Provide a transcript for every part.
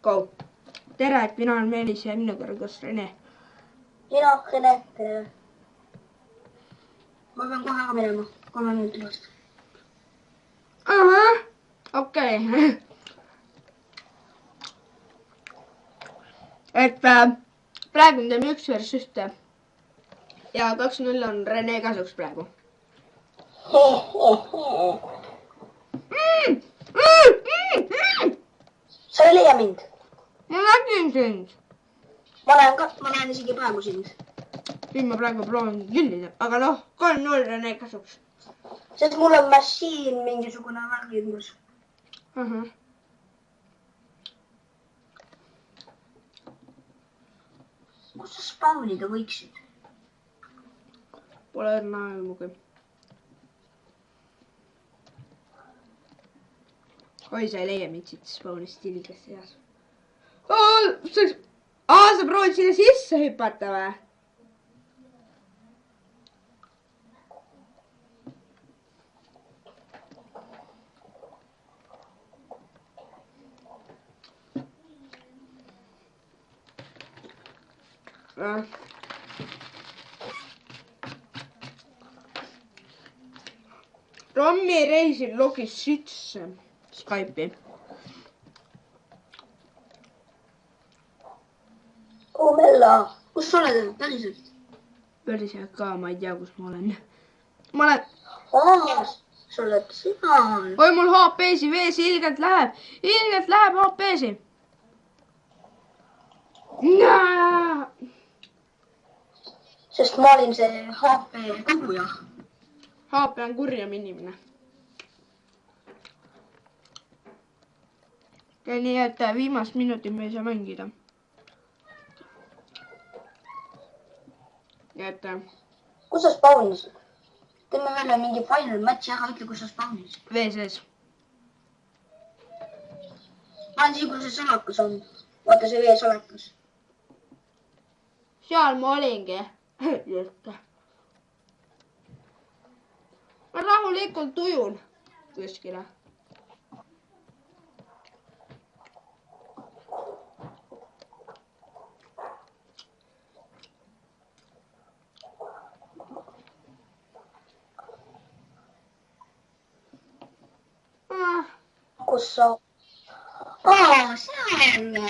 go. tere, et mina olen Meelis ja minuga on koos Rene. Mina, Rene, tere. Ma pean kohe ära minema, 3 minuti pärast. Okei. et praegu me teeme 1 versus 1 ja 2-0 on Rene kasuks praegu. Sa ei leia mind. Ma nägin sind. Ma näen isegi praegu sind. Siin ma praegu proovin killida, aga noh, 3-0 Rene kasuks. Sest mul on machine mingisugune värgindus. Kus sa spawnida võiksid? Pole õrna aimugi. Oi, sa ei leia mind siit spawnist ilgesse heas. Sa proovid sinna sisse hüpata või? Tommi reisil logis sisse Skype'i. Mella, kus sa oled päriselt? Päriselt ka, ma ei tea, kus ma olen. Ma olen... Sa oled sina. Oi, mul HP-si vees ilgelt läheb. Ilgelt läheb HP-si. Sest ma olin see HP koguja. HP on kurjam inimene. Ja nii, et viimast minutit me ei saa mängida. Ja et... Kus sa spawnisid? Teeme välja mingi final matchi ära, ütle, kus sa spawnisid. Vee sees. Ma olen siin, kus see salakas on. Vaata see vee salakas. Seal ma olingi. Just. Ma rahulikult tujun kuskile. Kus sa... seal!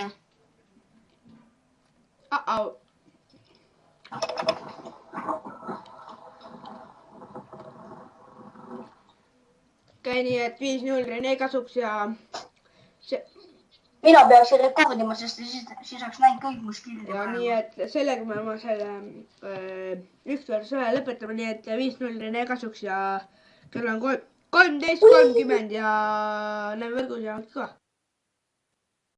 Okei, nii et 5-0 Rene kasuks ja... Mina peaksin rekordima, sest siis oleks näinud kõik mu skill'id. Ja nii, et sellega me oma selle 1 versus 1 lõpetame, nii et 5-0 Rene kasuks ja kell on 13:30 ja näeme võrgus ja ka.